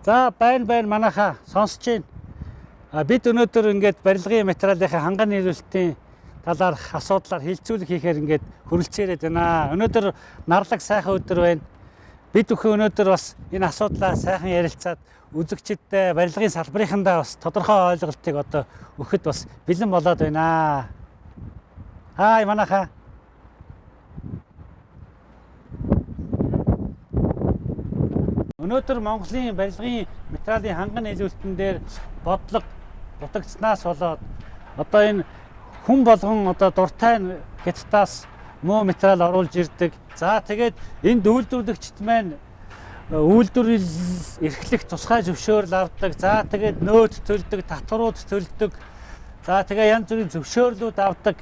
За байна манайхаа сонсож байна. Бид өнөөдөр ингээд барилгын материалынхаа ханган нийлүүлэлтийн талаар асуудлаар хилцүүлэг хийхээр ингээд хүрэлцээрээд байна. Өнөөдөр нарлаг сайхан өдөр байна. Бид бүхэн өнөөдөр бас энэ асуудлаа сайхан ярилцаад үзэгчдэд барилгын салбарынхандаа бас тодорхой ойлголтыг одоо өгөхөд бас бэлэн болоод байна. Хай манайхаа. Өнөөдөр Монголын барилгын материалын ханган нийлүүлэлтэн дээр бодлого дутагдсанаас болоод одоо энэ хүн болгон одоо дуртай хятадаас муу материал оруулж ирдэг. За тэгээд энд үйлдвэрлэгчд маань үйлдвэрлэл эрхлэх тусгай зөвшөөрөл авдаг. За тэгээд нөөц төлдөг, татварууд төлдөг. За тэгээ янз бүрийн зөвшөөрлүүд авдаг.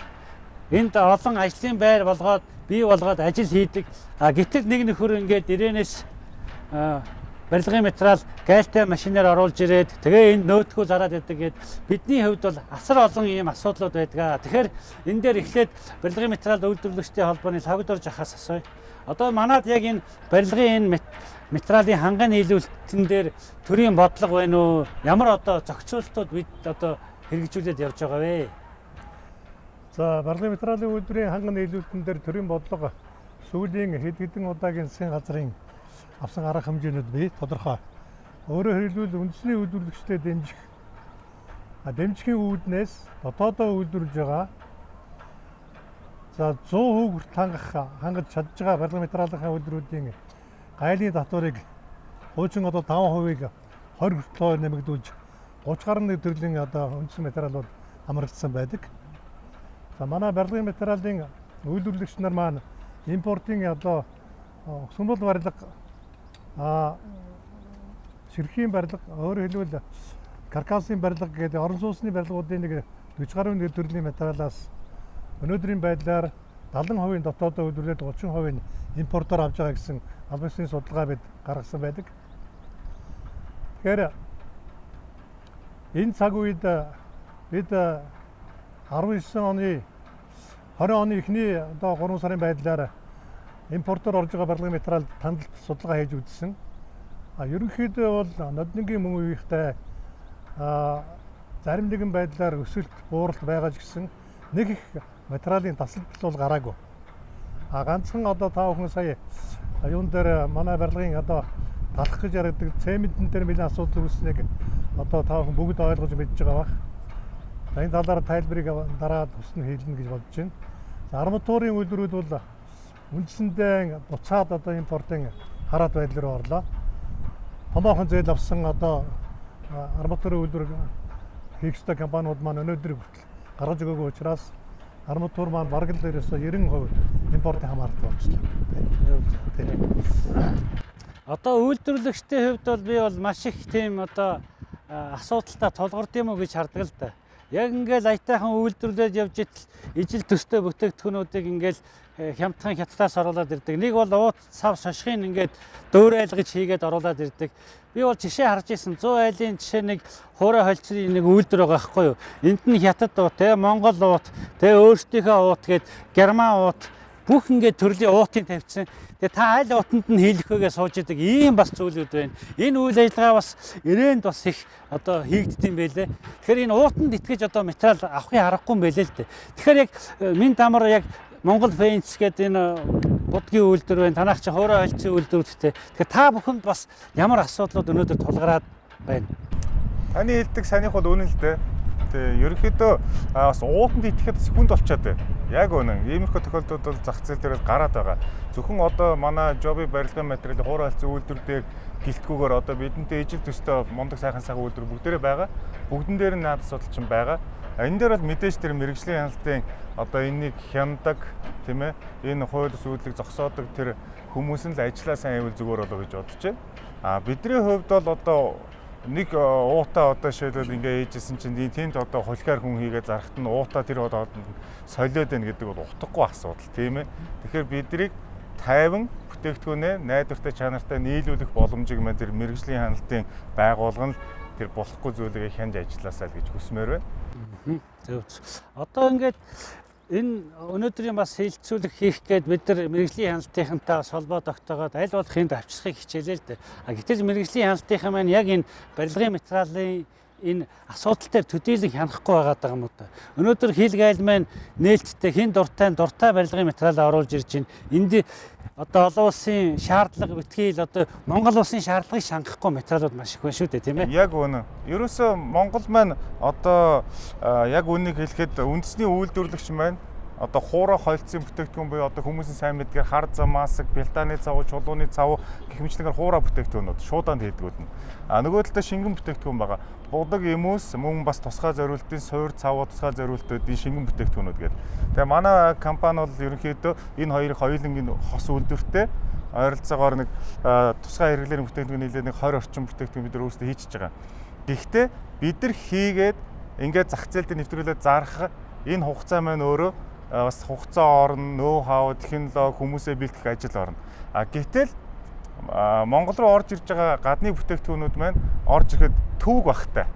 Энд олон ажлын байр болгоод бий болгоод ажил хийдэг. Гэтэл нэг нөхөр ингээд ирээнээс барилгын материал гайлтай машинаар оруулж ирээд тэгээ энд нөөтгөө зараад байдаг гэд бидний хувьд бол асар олон ийм асуудлууд байдаг. Тэгэхээр энэ дээр эхлээд барилгын материал үйлдвэрлэгчдийн холбооны логдорж ахаас асууя. Одоо манад яг энэ барилгын энэ материалын ханган нийлүүлэлтэн дээр төрийн бодлого байна уу? Ямар одоо зохицуултууд бид одоо хэрэгжүүлээд явж байгаа вэ? За барилгын материалын үйлдвэрийн ханган нийлүүлэлтэн дээр төрийн бодлого сүүлийн хэд хэдэн удаагийн засгийн газрын авсан арга хэмжээнүүд бий тодорхой. Өөрөөр хэлбэл үндэсний үйлдвэрлэгчдэд дэмжихийн үүднээс дотоодоо үйлдвэрлэж байгаа. За 100% хүртэл хангаж чадж байгаа барилгын материалын үйлдвэрүүдийн гайлын татварыг хуучин одоо 5%-ийг 20 хүртэл нэмэгдүүлж 30 гаруй төрлийн одоо үндэсний материалууд амрагдсан байдаг. За манай барилгын материалын үйлдвэрлэгч нар маань импортын одоо сумбал барилга ширхийн барилга, өөрөөр хэлбэл каркасын барилга гэдэг орон сууцны барилгуудын нэг 40 гаруй төрлийн материалаас өнөөдрийн байдлаар 70% дотоодоо үйлдвэрлээд 30% импортоор авч байгаа гэсэн албан ёсны судалгаа бид гаргасан байдаг. Тэгэхээр энэ цаг үед бид 19 оны 20 оны эхний одоо 3 сарын байдлаар импортоор орж байгаа барилгын материал тандалт судалгаа хийж үзсэн. Ерөнхийдөө бол ноднгийн мөн үеийнхтэй зарим нэгэн байдлаар өсөлт бууралт байгаа ч гэсэн нэг их материалын тасалбал бол гараагүй. Ганцхан одоо та бүхэн сая юун дээр манай барилгын одоо талах гэж яригддаг цементэн дээр нэлээд асуудал үүснэг одоо та бүхэн бүгд ойлгож мэдж байгаа бах. Энэ талаар тайлбарыг дараа тусна хэлнэ гэж бодож байна. Арматурын үйлдвэрүүд бол үндсэндээ буцаад одоо импортын хараат байдал руу орлоо. Томоохон зээл авсан одоо арматурын үйлдвэр хийх ёстой компаниуд маань өнөөдөр хүртэл гаргаж өгөөгүй учраас арматур маань бараг л ерөөсөө 90% импортын хамааралтай болчихлоо. Одоо үйлдвэрлэгчдийн хувьд бол би бол маш их тийм одоо асуудалтай тулгард юм уу гэж хардаг л да. Яг ингээл аятайхан үйлдвэрлэж явж ижил төстэй бүтээгдэхүүнүүдийг ингээл хямдхан хятадаас оруулаад ирдэг. Нэг бол ууц сав шошхын ингээд дөөрайлгаж хийгээд оруулаад ирдэг. Би бол жишээ харж ирсэн 100 айлын жишээ нэг хуурай холцны нэг үйлдвэр байгаа байхгүй юу? Энд нь хятад уут, Монгол уут, өөрсдийнхөө уут гээд герман уут бүх ингээд төрлийн уутын тавьчихсан. Тэгээ та аль уутанд нь хийлэхвэгээ сууж идэг ийм бас зүйлүүд байна. Энэ үйл ажиллагаа бас ирээнд бас их одоо хийгддэм байлээ. Тэгэхээр энэ уутанд итгэж одоо материал авахын аргагүй юм байлээ л дээ. Тэгэхээр яг минь тамар яг Монгол Фэнс гэдэг энэ будгийн үйлдвэр байна. Танах чи хуурай холцын үйлдвэрүүдтэй. Тэгэхээр та бүхэнд бас ямар асуудлууд өнөөдөр тулгараад байна? Таны хэлдэг санийх бол үнэн л дээ. Тэгээ ерөнхийдөө бас уутанд итгэхэд хүнд болчиход байна. Яг үнэн. Иймэрхүү тохиолдлууд бол зах зээл дээр гараад байгаа. Зөвхөн одоо манай Joby барилгын материалын хуурай холцын үйлдвэр дээр гэлтгүүгээр одоо бидэнтэй ижил төстэй мундаг сайхан үйлдвэр бүгдээрээ байгаа. Бүгдэн дээр нь наад асуудал чинь байгаа. Энэ дээр бол мэдээж тэр мэрэгжлийн хяналтын одоо энийг хяндаг тийм ээ энэ хууль зүйлийг зогсоодог тэр хүмүүс нь л ажиллаа сайн хийвэл зүгээр болоо гэж бодож байна. Бидний хувьд бол одоо нэг уутаа одоо шийдэл ингээ ээжсэн чинь тэнд одоо хулхаар хүн хийгээ зарахт нь уутаа тэр одоо солиод байна гэдэг бол утгагүй асуудал тийм ээ. Тэгэхээр бидрийг тайван бүтээгдэхүүнээ найдвартай чанартай нийлүүлэх боломжийг маань тэр мэрэгжлийн хяналтын байгууллага нь тэр болохгүй зүйлийг хянж ажилласаа л гэж хүсмээр байна. Зөв. Одоо ингээд энэ өнөөдрийн бас хэлэлцүүлэг хийх гээд бид нар мэрэгжлийн хяналтынхантай бас холбоо тогтоогоод аль болох энд авчрахыг хичээлээ л дээ. Гэтэл мэрэгжлийн хяналтынхаа маань яг энэ барилгын материалын энэ асуудал дээр төдийлөн хянахгүй байгаа юм уу та. Өнөөдөр хил гайл маань нээлттэй хин дуртай барилгын материалаа оруулж ирж байна. Энд одоо олон улсын шаардлага битгий л одоо Монгол улсын шаардлагыг шангахгүй материалууд маш их байна шүү дээ, тийм ээ. Яг үнэ. Ерөөсөө Монгол маань одоо яг үнийг хэлэхэд үндэсний үйлдвэрлэгч маань одоо хуурай холцсон бүтээгдэхүүн буюу одоо хүмүүсийн сайн мэдгээр хар зам маск, пелтаны цав, чулууны цав гэх мэтлэгээр хуурай бүтээгдэхүүнүүд шуудаанд хийдгүүд нь. Нөгөө талдаа шингэн бүтээгдэхүүн байгаа. Будаг эмүүс мөн бас тусгай зориултын суур цав, тусгай зориултуудын шингэн бүтээгдэхүүнүүд гэдэг. Тэгээ манай компани бол ерөнхийдөө энэ хоёрыг хоёулангийн хос үйлдвэртэй ойролцоогоор нэг тусгай хэрэглээний бүтээгдэхүүн нийлээд нэг 20 орчим бүтээгдэхүүн бид нар өөрсдөө хийчихэж байгаа. Гэхдээ бид нар хийгээд ингээд зах зээл дээр нэвтрүүлээд зарах энэ хугацаа маань өөрөө бас хугацаа орно, нөө хав, технологи, хүмүүсээ бэлтгэх ажил орно. Гэтэл Монгол руу орж ирж байгаа гадны бүтээгдэхүүнүүд маань орж ирэхэд төвөг багтай.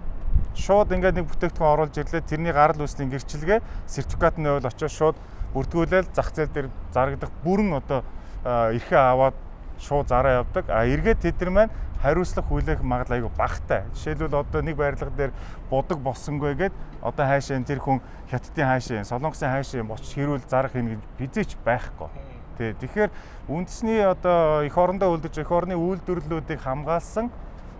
Шууд ингээд нэг бүтээгдэхүүн оруулж ирлээ, тэрний гарал үүслийн гэрчилгээ сертификатны хувьд очиж шууд бүртгүүлээд зах зээл дээр зарагдах бүрэн одоо эрхээ аваад шууд зараа явдаг. Эргээд тэд нар маань хариуцлага хүлээх магадлал айгүй багтай. Жишээлбэл одоо нэг барилга дээр будаг болсонгүйгээд одоо хаашаа тэр хүн хятадын хаашаа, солонгосын хаашаа очиж хэрүүл зарах энэ бизээч байхгүй. Тэгэхээр үндэсний одоо эх орондоо үлдэж эх орны үйлдвэрлэлүүдийг хамгаалсан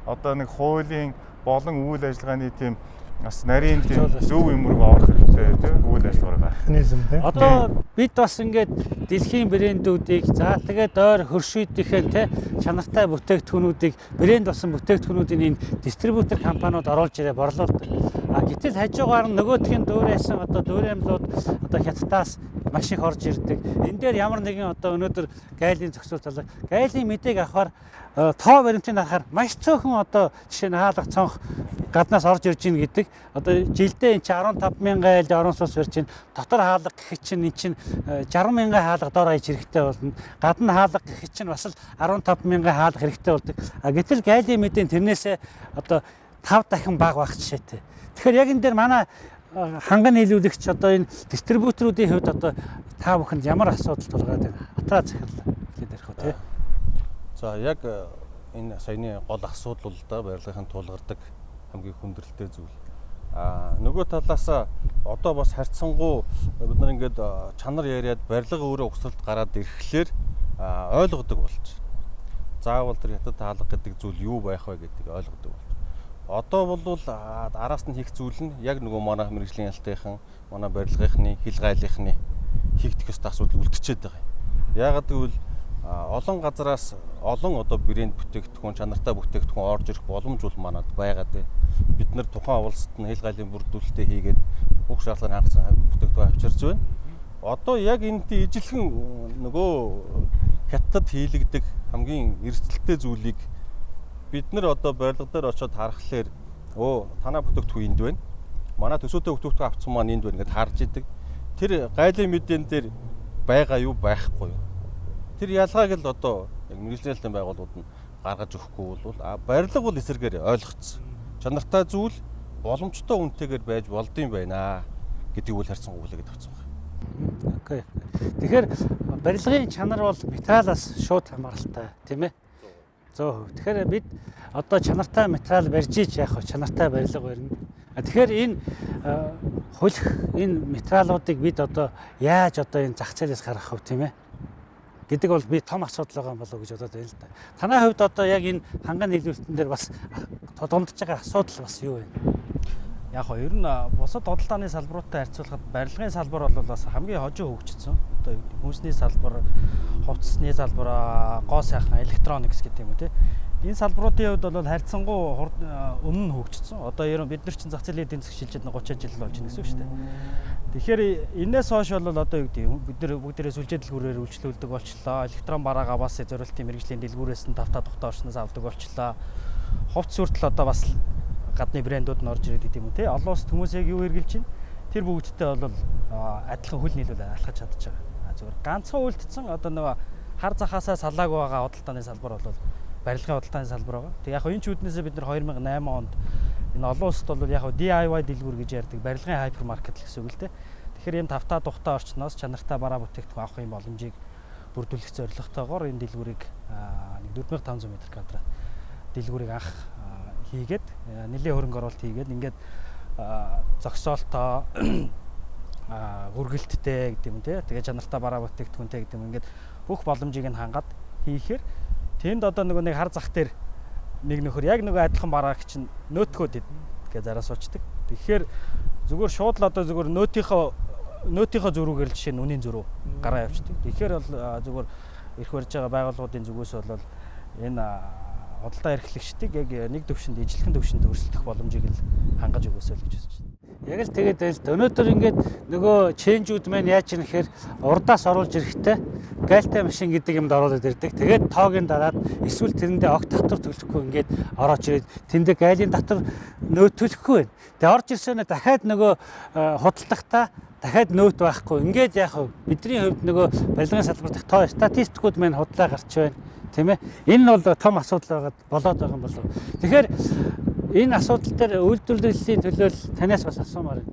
одоо нэг хуулийн болон үйл ажиллагааны тийм бас нарийн тийм зөв юмрыг орох хэрэгтэй тийм үйл ажиллагаа механизм тийм. Одоо бид бас ингээд дэлхийн брэндүүдийг тэгээд ойр хөршүүдийнхээ те чанартай бүтээгдэхүүнүүдийг брэнд болсон бүтээгдэхүүнүүдийн энэ дистрибьютор компаниуд оруулж ирээ борлуулдаг. Гэтэл хажуугаар нь нөгөөдхийн дөөрөөсөн одоо дөөрэмлүүд одоо хятадаас маш их орж ирдэг. Энэ дээр ямар нэгэн одоо өнөөдөр гайлын зохицуулт талаа гайлын мэдээг авахаар тоо баримтыг харахаар маш цөөхөн одоо жишээ нь хаалга цонх гаднаас орж ирж гин гэдэг. Одоо жилдээ эн чинь 15,000 айл орон сууц барьж гин. Дотор хаалга гэхэд чинь эн чинь 60,000 хаалга дор хаяж хэрэгтэй болно. Гадна хаалга гэхэд чинь бас л 15,000 хаалга хэрэгтэй болдог. Гэтэл гайлын мэдээ тэрнээсээ одоо 5 дахин бага байх жишээтэй. Тэгэхээр яг энэ дээр манай ханган нийлүүлэгч одоо энэ дистрибьюторуудын хувьд одоо та бүхэнд ямар асуудал тулгаад байна? Хатраа захирал гэдэг ярих уу тий. За яг энэ саяны гол асуудал бол да барилгын тулгардаг хамгийн хүндрэлтэй зүйл. Нөгөө талаас одоо бас харьцангуй бид нар ингээд чанар яриад барилга өөрөө угсралт гараад ирэхлээр ойлгодог болж. Заавал тэр хятад хаалга гэдэг зүйл юу байх вэ гэдгийг ойлгодог болж. Одоо бол араас нь хийх зүйл нь яг нөгөө манай мэрэгжлийн ялтынхан, манай барилгынхны, хил гайлынхны хийгдэх ёстой асуудал үлдчихэд байгаа юм. Яагаад гэвэл олон газараас олон одоо брэнд бүтээгдэхүүн, чанартай бүтээгдэхүүн орж ирэх боломж бол манад байгаа дээ. Бид нар тухайн улсад нь хил гайлын бүрдүүлэлтээ хийгээд бүх шаардлагыг хангасан бүтээгдэхүүн авчирч байна. Одоо яг энэтэй ижилхэн нөгөө хятад хийлэгдэг хамгийн эрсдэлтэй зүйлийг бид нар одоо барилга дээр очиод харахаар танаа бүтээгдэхүүн энд байна. Манай төсөөтэй бүтээгдэхүүн авсан маань энд байна гэдээ харж идэг. Тэр гайлын мэдэн дээр байгаа юу байхгүй юу? Тэр ялгааг л одоо яг мэргэжлийн байгууллагууд нь гаргаж өгөхгүй бол барилга бол эсэргээр ойлгоцсон. Чанартай зүйл боломжтой үнэтэйгээр байж болдсон байна гэдгийг үл харьцан гүйлгээд авсан байна. Окей. Тэгэхээр барилгын чанар бол материалаас шууд хамааралтай тийм ээ. 100%. Тэгэхээр бид одоо чанартай материал барьж ич яах вэ? Чанартай барилга барина. Тэгэхээр энэ хулих энэ материалуудыг бид одоо яаж одоо энэ зах зээлээс гаргах вэ тийм ээ? Гэдэг бол би том асуудал байгаа юм болов уу гэж бодоод байна л да. Танай хувьд одоо яг энэ ханган нийлүүлэлтэн дээр бас тодомдож байгаа асуудал бас юу вэ? Яг хоо ер нь бусад худалдааны салбаруудтай харьцуулахад барилгын салбар бол бас хамгийн хожуу хөгжсөн. Одоо хүнсний салбар, хувцасны салбар, гоо сайхан, электроникс гэдэг юм уу тий. Энэ салбаруудын хувьд бол харьцангуй өмнө нь хөгжсөн. Одоо ер нь бид нар чинь зах зээлийн эдийн засаг шилжиж 30 жил болж байна гэсэн үг шүү дээ. Тэгэхээр энэс хойш бол одоо юу гэдэг бид нар бүгдээрээ сүлжээ дэлгүүрээр үйлчлүүлдэг болчлоо. Электрон бараагаа бас зориултын мэргэжлийн дэлгүүрээс нь тавтаа тухтай орчноос авдаг болчлоо. Хувцс хүртэл одоо бас гадны брэндүүд нь орж ирээд гэдэг юм тий. Олон улсад хүмүүс яг юу хэрглэж байна? Тэр бүгдтэй бол адилхан хөл нийлүүл алхаж чадчих байгаа. Зүгээр ганцхан үлдсэн одоо нөгөө хар захаасаа салаагүй байгаа худалдааны салбар бол барилгын худалдааны салбар байгаа. Тэг яг энэ ч үднээсээ бид нар 2008 онд энэ олон улсад бол яг DIY дэлгүүр гэж ярьдаг барилгын хайпермаркет л гэсэн үг л дээ. Тэгэхээр энэ тавтаа тухтай орчноос чанартай бараа бүтээгдэхүүн авахын боломжийг бүрдүүлэх зорилготойгоор энэ дэлгүүрийг 4500 м2 дэлгүүрийг анх хийгээд нэлийн хөрөнгө оруулалт хийгээд ингээд зогсоолтоо хүргэлттэй гэдэг юм те. Тэгээ чанартай бараа бүтээгдэхүүнтэй гэдэг юм ингээд бүх боломжийг нь хангаад хийхээр тэнд одоо нэг хар зах дээр нэг нөхөр яг нөгөө адилхан барааг чинь нөөтгөөд гэж зараа суучдаг. Тэгэхээр зүгээр шууд л одоо зүгээр нөөтийнхөө зөрүүгээр л жишээ нь үнийн зөрүү гараа явчихдаг. Тэгэхээр бол зүгээр ирэх барьж байгаа байгууллагуудын зүгээс бол энэ худалдаа эрхлэгчдийг яг нэг төвшөнд ижилхэн төвшөнд өрсөлдөх боломжийг л хангаж өгөөсэй л гэж үзэж байна. Яг л тэгээд байл та. Өнөөдөр ингээд нөгөө ченжүүд маань яаж юм гэхээр урдаас оруулж ирэхдээ гальтай машин гэдэг юмд оруулаад ирдэг. Тэгээд тоогийн дараад эсвэл тэрэндээ огт татвар төлөхгүй ингээд орооч ирээд тэндээ гайлын татвар төлөхгүй байна. Тэгээд орж ирсэнэ дахиад нөгөө худалдахдаа дахиад нөөт байхгүй. Ингээд яах вэ? Бидний хувьд нөгөө барилгын салбар дах тоо статистикууд маань худлаа гарч байна. Тийм ээ. Энэ бол том асуудал болоод байгаа юм болов. Тэгэхээр энэ асуудал дээр үйлдвэрлэлийн төлөө танаас бас асуумаар байна.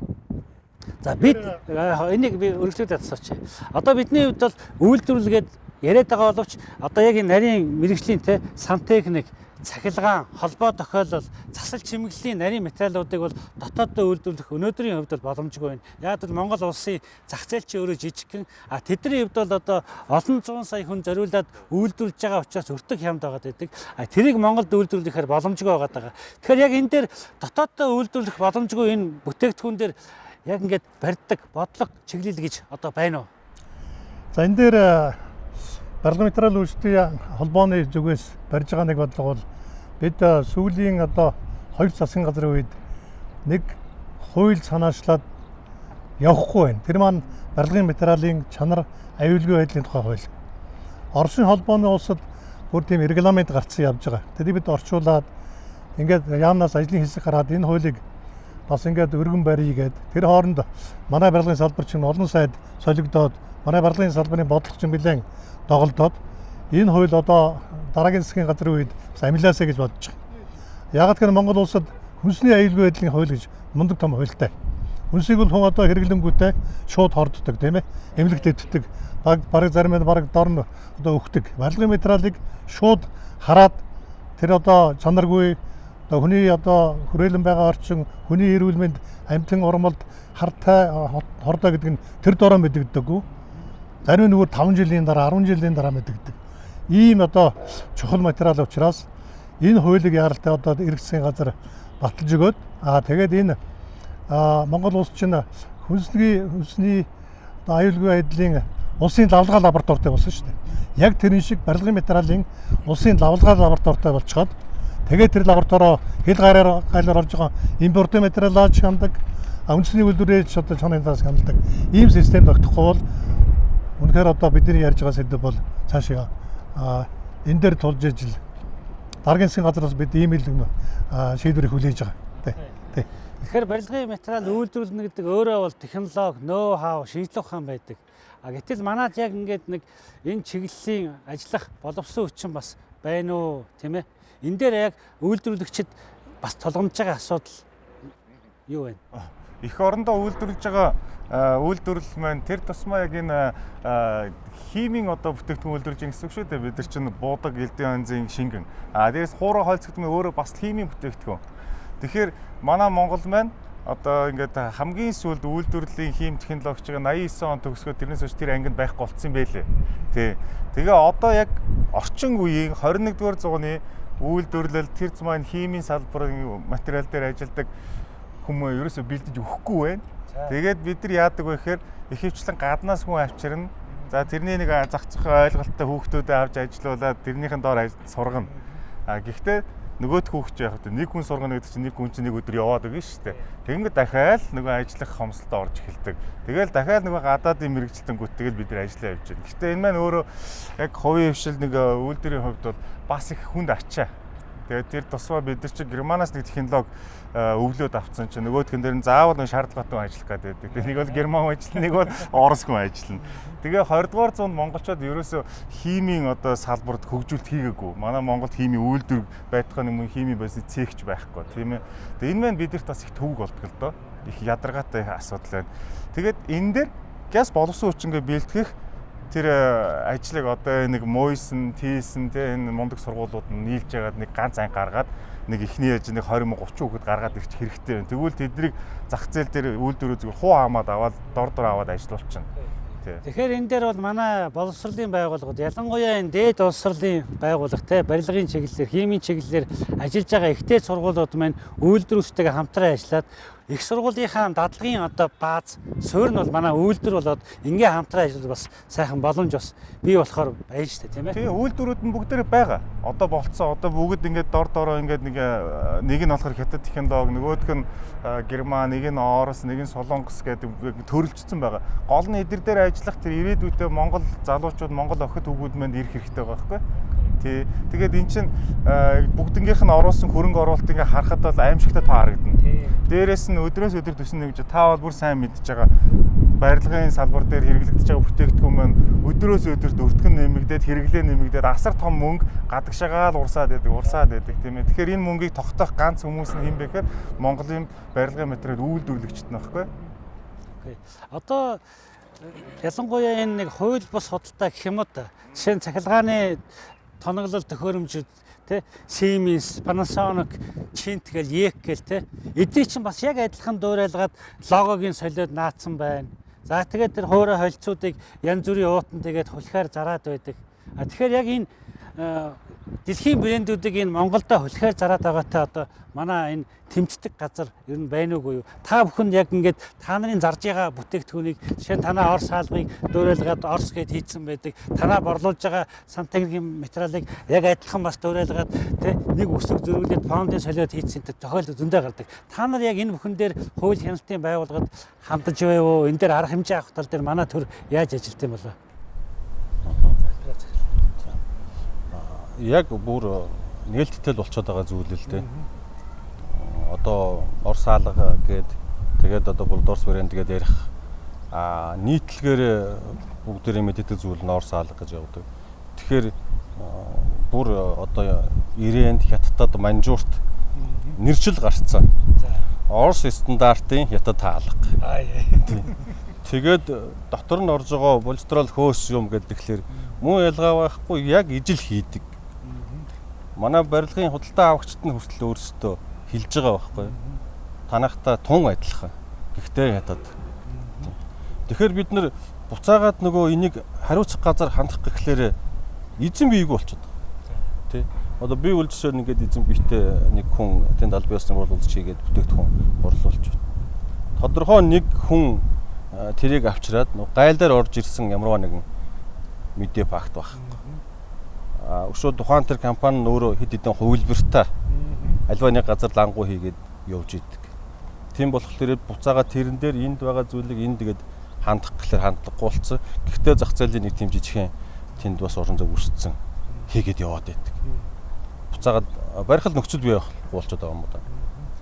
За бид энийг би өргөжлөд асуучих. Одоо бидний хувьд бол үйлдвэрлэгээд яриад байгаа боловч одоо яг энэ нарийн мэрэгжлийн те сантехник, цахилгаан, холбоо тохиолол, засал чимэглэлийн нарийн материалуудыг бол дотооддоо үйлдвэрлэх өнөөдрийн хувьд бол боломжгүй байна. Яг л Монгол улсын зах зээл чи өөрөө жижигхэн. Тэдний хувьд бол одоо олон зуун сая хүн зориулаад үйлдвэрлэж байгаа учраас өртөг хямд байгаад байдаг. Тэрийг Монголд үйлдвэрлэхээр боломжгүй байгаад байгаа. Тэгэхээр яг энэ дээр дотооддоо үйлдвэрлэх боломжгүй энэ бүтээгдэхүүн дээр яг ингээд барьдаг бодлого чиглэл гэж одоо байна уу? За энэ дээр барилгын материал үйлчдийн холбооны зүгээс барьж байгаа нэг бодлого бол бид сүүлийн одоо 2 засгийн газрын үед нэг хууль санаачлаад явахгүй байна. Тэр маань барилгын материалын чанар аюулгүй байдлын тухай хууль. Оросын холбооны улсад бүр тийм регламент гарцсан явж байгаа. Тэдийг бид орчуулад ингээд яамнаас ажлын хэсэг гараад энэ хуулийг бас ингээд өргөн барьгээд тэр хооронд манай барилгын салбар чинь олон сайд солигдоод манай барилгын салбарын бодлого чинь нэлээд доголдоод энэ хууль одоо дараагийн засгийн газрын үед амилаасаа гэж бодож байгаа. Яг тэгэхээр Монгол улсад хүнсний аюулгүй байдлын хууль гэж мундаг том хуультай. Хүнсийг бол хүн одоо хэрэглэнгүүтээ шууд хорддог тийм ээ. Эмнэлэгт өвддөг. Бараг зарим нь бараг дорн одоо өгдөг. Барилгын материалыг шууд хараад тэр одоо чанаргүй одоо хүний одоо хүрээлэн байгаа орчин, хүний эрүүл мэнд, амьтан урмалд хартай хордоо гэдэг нь тэр дороо мэдэгддэггүй. Зарим нь 5 жилийн дараа, 10 жилийн дараа мэдэгдэг. Ийм одоо чухал материал учраас энэ хуулийг яаралтай одоо ирэх засгийн газар баталж өгөөд тэгээд энэ Монгол улс чинь хүнсний аюулгүй байдлын улсын лавлгаа лабораторитой болсон шүү дээ. Яг тэрэн шиг барилгын материалын улсын лавлгаа лабораторитой болчиход тэгээд тэр лабораторио хил гайлаар орж байгаа импорт материалаач хандаг, үндэсний үйлдвэрээс одоо чанартай ханддаг. Ийм систем тогтохгүй бол үнэхээр одоо бидний ярьж байгаа сэдв бол цаашаа энэ дээр тулж ижил дараагийн засгийн газраас бид ийм л шийдвэрийг хүлээж байгаа. Тий. Тэгэхээр барилгын материал үйлдвэрлэнэ гэдэг өөрөө бол технологи, ноу хау, шинжлэх ухаан байдаг. Гэтэл манайд яг ингээд нэг энэ чиглэлийн ажиллах боловсон хүчин бас байна уу, тийм ээ? Энэ дээр яг үйлдвэрлэгчид бас тулгамж байгаа асуудал юу вэ? Их орондоо үйлдвэрлэж байгаа үйлдвэрлэл маань тэр тусмаа яг энэ химийн одоо бүтээгдэхүүн үйлдвэрлэж байгаа гэсэн үг шүү дээ. Бид нар чинь буудаг, элдэн анзын шингэн. Дээрээс хуурай хойлцогдмын өөрөө бас химийн бүтээгдэхүүн. Тэгэхээр манай Монгол маань одоо ингээд хамгийн сүүлд үйлдвэрлэлийн хим технологич 89 он төгсгөө тэрнээс хойш тэр ангинд байхгүй болцсон байлээ. Тий. Тэгээ одоо яг орчин үеийн 21-р зууны үйлдвэрлэл тэр зам химийн салбарын материал дээр ажилладаг хүмүүс ерөөсөө бэлдэж өгөхгүй байна. Тэгээд бид нар яадаг вэ гэхээр ихэвчлэн гаднаас хүн авчирна. За тэрний нэг зах зохион ойлголттой хүүхдүүдэд авч ажилуулад тэрнийхэн доор сургана. Гэхдээ нөгөөд хүүхч яг хэвээр нэг хүн сургана гэдэг чинь нэг хүн чинь нэг өдөр яваад өгнө шүү дээ. Тэгэнгүүт дахиад нөгөө ажиллах хомсолд орж эхэлдэг. Тэгэл дахиад нөгөө гадаадын мэрэгчлэлтэнгүүт тэгэл бид нар ажиллаа явж байна. Гэхдээ энэ маань өөрөө яг хувийн хвшил нэг үйлдвэрийн хувьд бол бас их хүнд ачаа. Тэгээд тэр тусмаа бид нар чи Германаас нэг технологи өвлөөд авцсан чинь нөгөөдгөн дээр нь заавал нэг шаардлагатай ажиллах гэдэг. Тэгээд нэг бол герман ажиллана, нэг бол орос хүн ажиллана. Тэгээ 20 дугаар зуунд монголчууд ерөөсөө химийн одоо салбарт хөгжүүлэлт хийгээгүй. Манай Монголд химийн үйлдвэр байдгаа нэг хими байсны цэгч байхгүй тийм ээ. Тэгээ энэ маань бидэрт бас их төвөг болдог л доо. Их ядаргаатай асуудал байна. Тэгээд энэ дээр газ боловсон хүчингээ бэлтгэх тэр ажлыг одоо нэг Мойсон, Тийсэн тэ энэ мундаг сургуулиуд нь нийлж яагаад нэг ганц анги гаргаад нэг ихний яж нэг 20 30 хүүхэд гаргаад ирчих хэрэгтэй байна. Тэгвэл тэднийг зах зээл дээр үйлдвэрөө зүгээр хуу хамаад аваад дор аваад ажиллуулчихна. Тэгэхээр энэ дээр бол манай боловсролын байгууллагууд ялангуяа энэ дээд боловсролын байгууллага те барилгын чиглэлээр, химийн чиглэлээр ажиллаж байгаа ихтэй сургуулиуд маань үйлдвэрүүдэйгээ хамтран ажиллаад их сургуулийнхаа дадлагын одоо бааз суурь нь бол манай үйлдвэр болоод ингээ хамтран ажиллах бас сайхан боломж бас бий болохоор байна шүү дээ тийм ээ. Тэгээ үйлдвэрүүд нь бүгдээрээ байгаа. Одоо болцсон. Одоо бүгд ингээд дор дороо ингээд нэг нь болохоор хятад технологи, нөгөөх нь Герман, нэг нь Орос, нэг нь Солонгос гэдэг төрөлжсөн байгаа. Гол нь эдгээр дээр ажиллах тэр ирээдүйдээ Монгол залуучууд, Монгол охид хүүгүүд манд ирэх хэрэгтэй байгаа байхгүй. Тэгээд эн чинь бүгднгийнх нь оруулсан хөрөнгө оруулалт ингээ харахад бол аимшигтай тоо харагдана. Дээрээс нь өдрөөс өдөр төснө гэж та бол бүр сайн мэдж байгаа. Барилгын салбар дээр хэрэглэгдэж байгаа бүтээгдэхүүн маань өдрөөс өдөрт өртгөн нэмэгдээд хэрэглээ нэмэгдээд асар том мөнгө гадагшаагаал урсаад байдаг тийм ээ. Тэгэхээр энэ мөнгийг тогтоох ганц хүмүүс нь хэм бэ гэхээр Монголын барилгын материал үйлдвэрлэгчид нь байхгүй. Одоо ялангуяа энэ нэг хууль бус судалтай гэх юм уу та. Жишээ нь цахилгааны тоноглол төхөөрөмжүүд тэ Siemens, Panasonic, Chint гэл Ek гэл тэ эдгээр чинь бас яг адилхан дуурайлгаад логогийн солиод наацсан байна. За тэгээд тэр хуурай холцоодыг янз бүрийн уутан тэгээд хулхаар зараад байдаг. Тэгэхээр яг энэ дэлхийн брэндүүдийг энэ Монголдо хулхаар зараад байгаатай одоо манай энэ тэмцдэг газар ер нь байна уугүй юу? Та бүхэн яг ингээд та нарын зарж байгаа бүтээгдэхүүнийг жишээ нь танаа Орос хаалгыг дуурайлгаад Орос гэд хийцэн байдаг. Танаа борлуулж байгаа сантехникийн материалыг яг адилхан бас дуурайлгаад тэ нэг үсэг зөрүүлээд фондын солиод хийцэн тохиолдол зөндөө гардаг. Та нар яг энэ бүхэн дээр хууль хяналтын байгууллагад хамтаж байв уу? Энэ дээр арга хэмжээ авах тал дээр манай төр яаж ажилт юм болов? Яг бүр нээлттэй болчиход байгаа зүйл л дээ. Одоо Орос хаалга тэгээд одоо Булдорс брэнд гээд ярих нийтлэгээр бүгдээрээ мэддэг зүйл нь Орос хаалга гэж явдаг. Тэгэхээр бүр одоо Ирээнд, Хятадд, Манжуурт нэрчил гарцсан. Орос стандартын Хятад хаалга. Тэгээд дотор нь орж байгаа болжтрол хөөс юм гэдэгтлэр муу ялгаа байхгүй яг ижил хийдэг. Манай барилгын худалдаа авагчид нь хүртэл өөрсдөө хэлж байгаа байхгүй. Танахта тун адилхан. Гэхдээ ядаад. Тэгэхээр бид нар буцаагаад нөгөө энийг хариуцах газар хандах гэхлээр эзэн биеийг болчиход байгаа. Тэ. Одоо би үл жишээ нэгээд эзэн биетэй нэг хүн тэнд албан ёсны борлуулалт хийгээд бүтээгдэхүүн борлуулж байна. Тодорхой нэг хүн тэрийг авчираад гайл дээр орж ирсэн ямарваа нэгэн мэдээ факт баг. Өшөө тухайн тэр компани нь өөрөө хэд хэдэн хувилбартай альва нэг газар лангуу хийгээд явж идэг. Тийм болохоор буцаага тэрэн дээр энд байгаа зүйлийг энд тэгээд хандах гэхэлэр хандлагагүй болсон. Гэхдээ зах зээлийн нэг тийм жижигхэн тэнд бас орон зай үүссэн хийгээд яваад байдаг. Буцаагаад барихад нөхцөл бий болчиход байгаа юм уу та.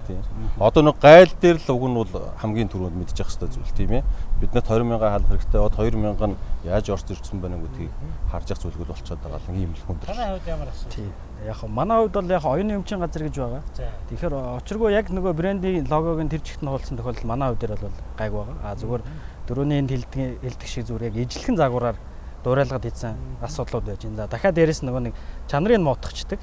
Тийм. Одоо нэг гайл дээр л уг нь бол хамгийн түрүүнд мэдчих хэвээр зүйл тийм ээ. Биднэрт 20,000 хаалх хэрэгтэй. Одоо 2,000 нь яаж орж ирсэн байна гэдгийг харж явах зүйлүүд болчиход байгаа л ийм л хүндэр. Манай хувьд ямар асуу? Тийм. Яг манай хувьд бол яг оюуны өмчийн газар гэж байгаа. Тэгэхээр очиргүй яг нөгөө брендийн логог нь тэр чигт нь хуулсан тохиолдол манай хувьд дээр бол гайг байгаа. Зүгээр дөрөвний энд хэлдэг шиг зүгээр яг ижилхэн загвараар дуурайлгаад хийсэн асуудлууд байж байна. За дахиад дээрэс нөгөө нэг чанарыг муутгачдаг.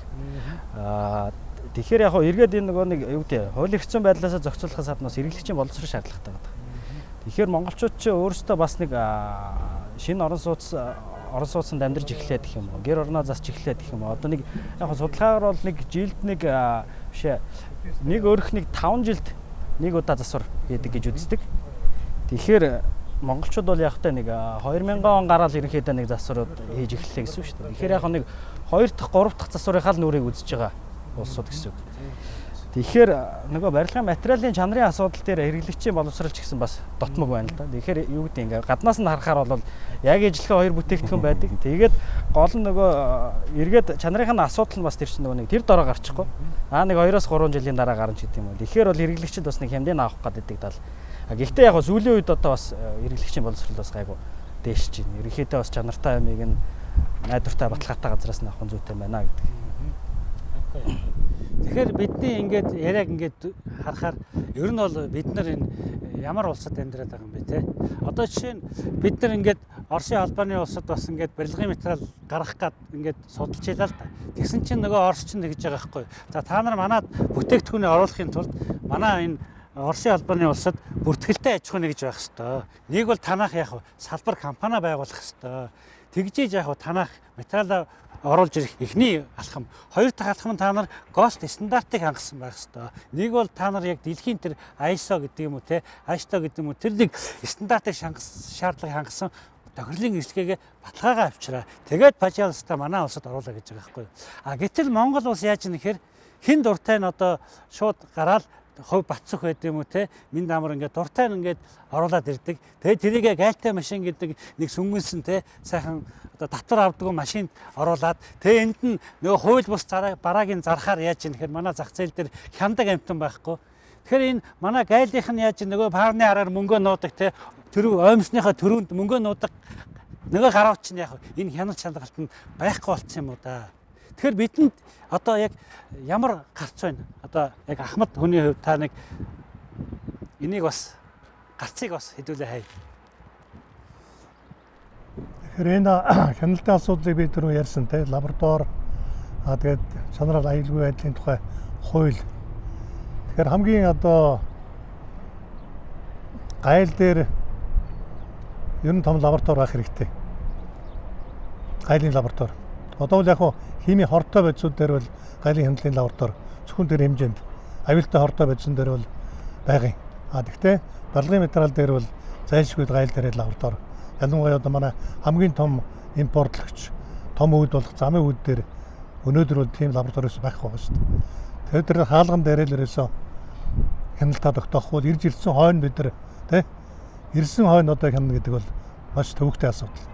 Тэгэхээр яг эргээд энэ нөгөө нэг юу гэдэг хуулийн хэвцэн байдлаасаа зохицуулахаас гадна бас эргэлгчийн боловсрол шаардлагатай байдаг. Тэгэхээр монголчууд ч өөрсдөө бас нэг шинэ орон сууцнд амьдарч эхлэх гэх юм уу. Гэр орноо засч эхлэх гэх юм уу. Одоо нэг яг судалгаагаар бол нэг жилд нэг бишээ нэг өөрөх нэг 5 жилд нэг удаа засвар хийдэг гэж үздэг. Тэгэхээр монголчууд бол яг та нэг 2000 он гараад ерөнхийдөө нэг засварууд хийж эхэллээ гэсэн үг шүү дээ. Тэгэхээр яг нэг 2 дахь 3 дахь засварынхаа л нүрийг үзэж байгаа улсууд гэсэн үг. Тэгэхээр нөгөө барилгын материалын чанарын асуудал дээр хэрэглэгчийн боловсролч гэсэн бас дотмог байна л да. Тэгэхээр юу гэдэг ингээ гаднаас нь харахаар бол яг ижилхэн хоёр бүтээгдэхүүн байдаг. Тэгээд гол нь нөгөө эргээд чанарын асуудал нь бас тэр чинь нөгөө нэг тэр дороо гарчихгүй. Нэг 2-3 жилийн дараа гарна ч гэдэг юм бол. Тэгэхээр бол хэрэглэгчид бас нэг хямдын авах гэдэг тал. Гэхдээ яг сүүлийн үед одоо бас хэрэглэгчийн боловсрол бас гайгүй дээшж байна. Ерөнхийдөө бас чанартай амийг нь найдвартай баталгаатай газраас нь авах нь зүйтэй байна гэдэг. Тэгэхээр бидний ингээд яриаг ингээд харахаар ер нь бол бид нар энэ ямар улсад амьдраад байгаа юм бэ те. Одоо жишээ нь бид нар ингээд Оросын холбооны улсад бас ингээд барилгын материал гаргах гад ингээд судалж ялаа л да. Тэгсэн чинь нөгөө Орос ч нэгж байгаа байхгүй. За та нар манад бүтээгдэхүүнээ оруулахын тулд манай энэ Оросын холбооны улсад бүртгэлтэй аж ахуй нэгж байх хэвээр. Нэг бол танах яг салбар компани байгуулах хэвээр. Тэгжээж яг танах материалаа оруулж ирэх эхний алхам. Хоёр дахь алхам нь та нар ГОСТ стандартыг хангасан байх хэвээр. Нэг бол та нар яг дэлхийн тэр ISO гэдэг юм уу те, ISO гэдэг юм уу тэр нэг стандартыг шаардлагыг хангасан тохирлын эрсдэлгээ баталгаагаа авчраа. Тэгээд пажиалста манай улсад оруулаа гэж байгаа байхгүй. Гэтэл Монгол улс яаж нэхэр хин дуртай нь одоо шууд гараад хувь батцах байд юм уу те, минь амар ингээд дуртай нь ингээд оруулаад ирдэг. Тэгээд тэрийгэ гайлтай машин гэдэг нэг сүнгэнсэн те сайхан одоо татвар авдаг машинд оруулаад тэгээд энд нь нөгөө хууль бус бараагийн зархаар яаж юм гэхээр манай зах зээл дээр хяндаг амтан байхгүй. Тэгэхээр энэ манай гайлынх нь яаж нөгөө парны араар мөнгөө нуудаг те, тэрүү оймсныхаа төрөнд мөнгөө нуудаг нөгөө гарууч нь яг энэ хяналт шалгалт нь байхгүй болцсон юм уу да. Тэгэхээр бидэнд одоо яг ямар гарц байна? Одоо яг Ахмад хүний хувьд та нэг энийг бас гарцыг бас хэдүүлээ хай. Тэгэхээр энэ хяналтын асуудлыг бид түрүү ярьсан те, лаборатори тэгээд чанарал аюулгүй байдлын тухай хууль. Тэгэхээр хамгийн одоо гайл дээр ер нь том лаборатори байх хэрэгтэй. Гайлын лаборатори. Одоо бол яг химийн хортой бодисууд дээр бол гайлын хяналтын лаборатори зөвхөн тэр хэмжээнд, аюултай хортой бодисон дээр бол байгаа юм. Гэхдээ барилгын материал дээр бол зайлшгүй гайл дээр лаборатори. Ялангуяа одоо манай хамгийн том импортлогч, том үүд болох замын үүд дээр өнөөдөр бол тийм лабораториуд байх байгаа шүү дээ. Тэгэхээр тэр хаалган дээр л ерөөсөө хяналтаа тогтоох бол ирж ирсэн хойно бид нар тий ирсэн хойно одоо хянана гэдэг бол маш төвөгтэй асуудал.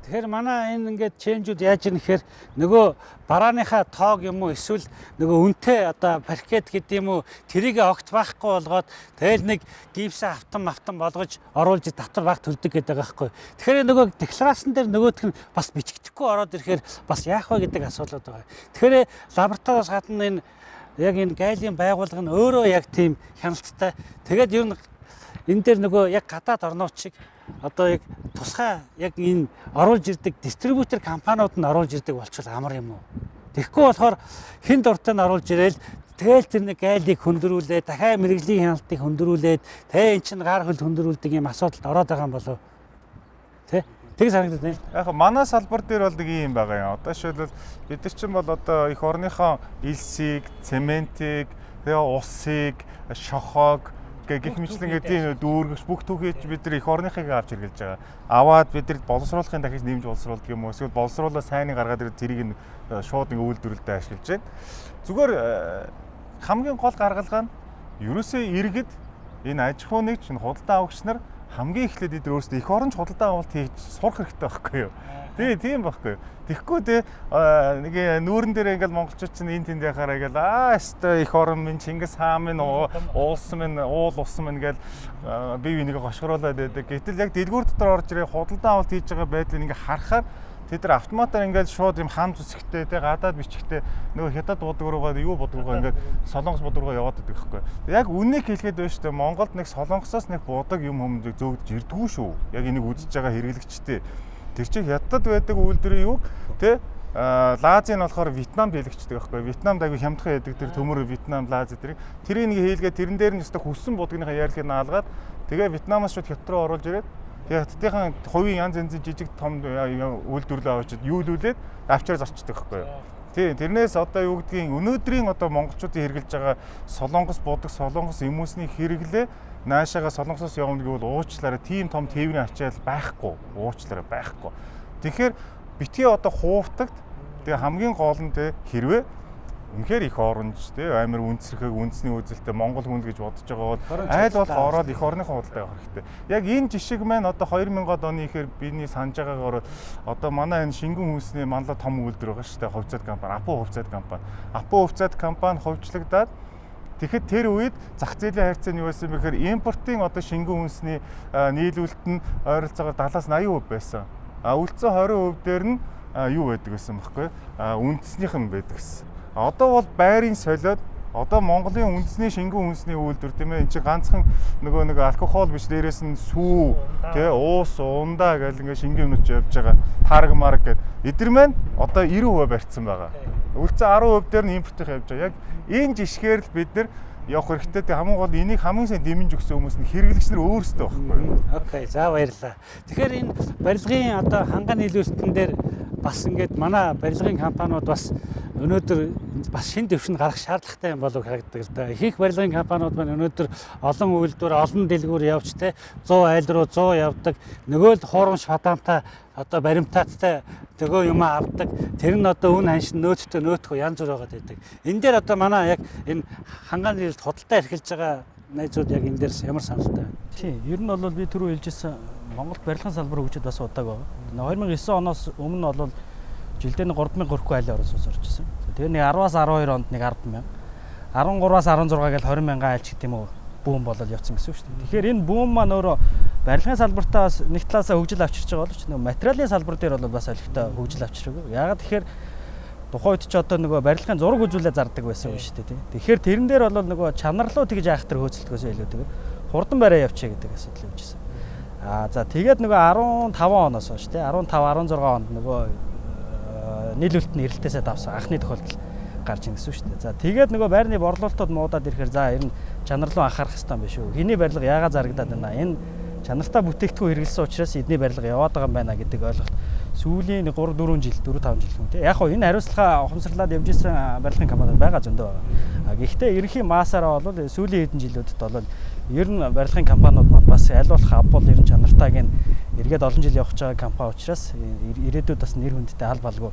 Тэгэхээр манай энэ ингээд ченжүүд яаж юм гэхээр нөгөө барааныхаа тоог юм уу эсвэл нөгөө үнэтэй одоо паркет гэдэг юм уу тэрийг огт байхгүй болгоод тэгэл нэг гипсээ автан болгож оруулж татвар баг төлдөг гэдэг байгаа байхгүй. Тэгэхээр нөгөө декларацийн дээр нөгөөх нь бас бичигдэхгүй ороод ирэхээр бас яах вэ гэдэг асуудал байгаа. Тэгэхээр лабораториос гадна энэ яг энэ гайлын байгууллага нь өөрөө яг тийм хяналттай. Тэгээд ер нь энэ дээр нөгөө яг гадаад орнууд шиг одоо яг тусгай яг энэ оруулж ирдэг дистрибьютор компаниуд нь оруулж ирдэг болчихвол амар юм уу? Тэгэхгүй болохоор хэн дуртай нь оруулж ирээл тэгэл тэр нэг гайлыг хөндрүүлээд дахиад мэрэгжлийн хяналтыг хөндрүүлээд тэгээ эн чинь гар хөл хөндрүүлдэг юм асуудалд ороод байгаа юм болов. Тэ? Тэг санагдаад байна. Яг манай салбар дээр бол нэг юм байгаа юм. Одоо жишээлбэл бид нар чинь бол одоо их орныхон элсийг, цементийг, тэгээ усыг, шохоог гэх мэтлэн гэдэг дүүргэж бүх түүхийд бид нар их орныхыг авч хэрэглэж байгаа. Аваад бид нар боловсруулахын дахиж нэмж боловсруулдаг юм уу? Эсвэл боловсруулаа сайн гаргаад ирээд тэрийг нь шууд нэг үйлдвэрлэлд ашиглаж байна. Зүгээр хамгийн гол гаргалгаа нь ерөөсөө иргэд энэ аж ахуйныг чинь худалдаа авагч нар хамгийн эхлээд бид өөрсдөө их оронч худалдаа авалт хийж сурах хэрэгтэй байхгүй юу? Тийм байхгүй юу? Тэгэхгүй нэг нүүрэн дээр ингээл монголчууд чинь энэ тэнд яхаараа ингээл өстой их орон минь Чингис хаан минь уулс минь уул ус минь ингээл бие бинийгээ гошгоруулаад байдаг. Гэтэл яг дэлгүүр дотор орж ирээ худалдаа авалт хийж байгаа байдлыг ингээ харахаар тэд нар автоматар ингээл шууд юм хам зүсгтэй гадаад бичгтэй нөгөө хятад бодог руугаа юу бодог руугаа ингээд солонгос бодог руугаа яваад байдаг байхгүй. Яг үннийг хэлгээд байна шүү дээ. Монголд нэг солонгосоос нэг бодог юм зөөгдөж ирдгүү шүү. Яг энийг үзэж байгаа хэрэглэгчтэй. Тэр чинь хятад байдаг үйлдвэрийн юг тий Лазыг нь болохоор Вьетнамд хийлэгчдэг байхгүй. Вьетнамд аягүй хямдхан яадаг тэр төмөр Вьетнам Лаз тэрийг нэг хийлгээд тэрэн дээр нь өстө хүссэн будгийнхаа яарлыг нь алгаад тэгээ Вьетнамаас шууд хятад руу оруулж ирээд хятадынхаа хувийн янз янзын жижиг том үйлдвэрлэл авчид юу лүүлээд авчраа зарчдаг байхгүй. Тий тэрнээс одоо юу гэдгийг өнөөдрийн одоо монголчуудын хэрэгжилж байгаа солонгос бодог солонгос эмүүсний хэрэглээ наашаага солонгосоос явна гэвэл уучлаарай тийм том тээврийн ачаал байхгүй уучлаарай байхгүй. Тэгэхээр битгий одоо хууртагт тэгээ хамгийн гол нь тэ хэрвээ үнэхээр их оронж тий амар үнцэрхэг үндэсний үзэлтэй Монгол хүн л гэж бодож байгаа бол Оронж айл болох худалдаа. ороод их орныхоо худалдаа явах хэрэгтэй. Яг энэ жишг маань одоо 2000-ад оны ихээр биний санаж байгаагаар одоо манай энэ шингэн хүнсний манлаа том үйлдвэр байгаа шүү дээ. Хувьцаат компани, Апу хувьцаат компани. Апу хувьцаат компани хувьчлагдаад тэгэхэд тэр үед зах зээлийн харьцаа нь юу байсан бэ гэхээр импортын одоо шингэн хүнсний нийлүүлэлт нь ойролцоогоор 70-80% байсан. Үлдсэн 20% дээр нь юу байдаг гэсэн бэхгүй? Үндэснийх нь байдаг гэсэн. Одоо бол байрын солиод одоо Монголын үндэсний шингэн хүнсний үйлдвэр тийм ээ, эн чинь ганцхан нэг алкогол биш, дээрээс нь сүү, тий уус, ундаа гэл ингээ шингэн юмнууд явж байгаа. Тарг марг гэд. Эдгээр маань одоо 90% барьсан байгаа. Үлдсэн 10% дээр нь импортын явж байгаа. Яг энэ жишгээр л бид нар явах хэрэгтэй. Тэг хамгийн гол энийг хамгийн сайн дэмжиж өгсөн хүмүүс нь хэрэглэгч нар өөрсдөө байхгүй юу? Окей, за баярлалаа. Тэгэхээр энэ барилгын одоо ханган нийлүүлэлтэн дээр бас ингээд манай барилгын компаниуд бас өнөөдөр бас шинэ дэвшин гаргах шаардлагатай юм болов харагддаг л да. Их барилгын компаниуд маань өнөөдөр олон үйлдвэр, олон дэлгүүр явж те 100 айл руу 100 явдаг. Нөгөө л хуурамч фатантай одоо баримтааттай төгөө юм авдаг. Тэр нь одоо үн ханшин нөөцтэй янз бүр байгаад байдаг. Энэ дээр одоо манай яг энэ ханган нийлэлт худалдаа эрхэлж байгаа найзууд яг энэ дээр ямар саналтай байна? Тийм. Ер нь бол би түрүү хэлжсэн Монголд барилгын салбар хөгжиж бас удааг байгаа. 2009 оноос өмнө бол жилдээ 3300 айлын орос орж ирсэн. Тэгээ нэг 10-аас 12 онд нэг 100000, 13-аас 16 гээл 20000 айлч гэдэг юм уу бүүн болоод явцсан гэсэн үг шүү дээ. Тэгэхээр энэ бүүн маань өөрөө барилгын салбартаа бас нэг талаасаа хөгжил авчирч байгаа боловч нэг материалын салбар дээр бол бас олигтой хөгжил авчираагүй. Яагаад тэгэхээр тухайн үед ч одоо нөгөө барилгын зураг үзүүлээ зардаг байсан юм шүү дээ. Тэгэхээр тэрэн дээр бол нөгөө чанарлуу тэгж айхтар хөөцөлдгөөс илүү хурдан бариа явчих гэдэг асуудал юм жисэн. За тэгээд нөгөө 15 оноос хойш тий 15 16 онд нөгөө нийлүүлэлт нь эрэлтээсээ давсан анхны тохиолдол гарч ийн гэсэн шүү дээ. За тэгээд нөгөө байрны борлуулалтууд муудаад ирэхээр за ер нь чанарлуу анхаарах хэрэгтэй юм биш үү? Хиний барилга яагаад зарагдаад байна? Энэ чанартай бүтээгдэхүүн хэрэглэсэн учраас эдний барилга яваад байгаа юм байна гэдэг ойлголт сүүлийн 3-4 жил 4-5 жил хүн тий. Яг хоо энэ хариуцлага ухамсарлаад явж исэн барилгын компаниуд байгаа зөндөө байгаа. Гэхдээ ерөнхий маасаараа бол сүүлийн хэдэн жилүүдэд бол ер нь барилгын компаниуд маань бас аль болох авбал ер нь чанартайг нь эргээд олон жил явах байгаа компани учраас ирээдүйд бас нэр хүндтэй аль балгүй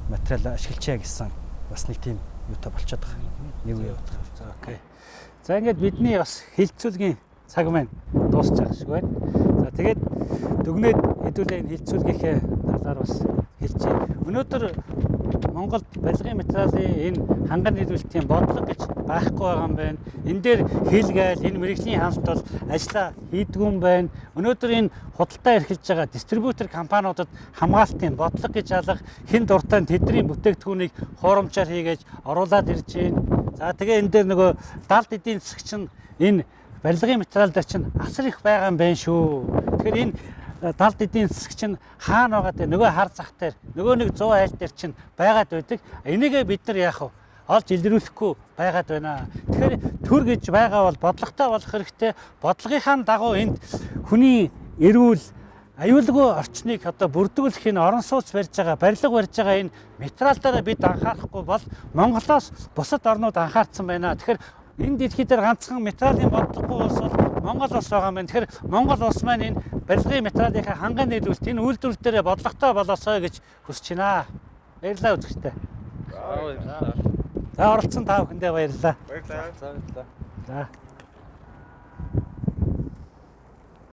материал ашиглачаа гэсэн бас нэг тийм юутай болчиход байгаа. Нэг үе яваад байгаа. За окей. За ингээд бидний бас хилцүүлгийн цаг маань дуусч байгаа шиг байна. За тэгээд дүгнээд хэдүүлээ энэ хилцүүлгийнхээ талаар бас хэлчихье. Өнөөдөр Монголд барилгын материалын энэ ханган нийлүүлэлтийн бодлого гэж байхгүй байгаа юм байна. Энэ дээр хэл гайл, энэ мэрэгжлийн хамт бол ажиллаа хийдгүү юм байна. Өнөөдөр энэ худалдаа эрхэлж байгаа дистрибьютор компаниудад хамгаалтын бодлого гэж алга хэн дуртай нь тэдний бүтээгдэхүүнийг хуурамчаар хийгээд оруулаад ирж байна. За тэгээ энэ дээр нөгөө далд эдийн засаг чинь энэ барилгын материал дээр чинь асар их байгаа юм байна шүү. Тэгэхээр энэ далд эдийн засаг чинь хаана байгаа те нөгөө хар зах дээр нөгөө нэг 100 айл дээр чинь байгаад байдаг. Энийгээ бид нар яах вэ? Олж илрүүлэхгүй байгаад байна. Тэгэхээр төр гэж байгаа бол бодлоготой болох хэрэгтэй. Бодлогынхаа дагуу энд хүний эрүүл аюулгүй орчныг одоо бүрдүүлэх энэ орон сууц барьж байгаа, барилга барьж байгаа энэ материалдаараа бид анхаарахгүй бол Монголоос бусад орнууд анхаарсан байна. Тэгэхээр энэ дэлхий дээр ганцхан материалын бодлогогүй улс бол Монгол улс байгаа юм байна. Тэгэхээр Монгол улс маань энэ барилгын материалынхаа ханган нийлүүлэлт энэ үйлдвэрлэл дээр бодлоготой болоосой гэж хүсэж байна. Баярлалаа үзэгчтэй. За оролцсон та бүхэндээ баярлалаа. Баярлалаа. За.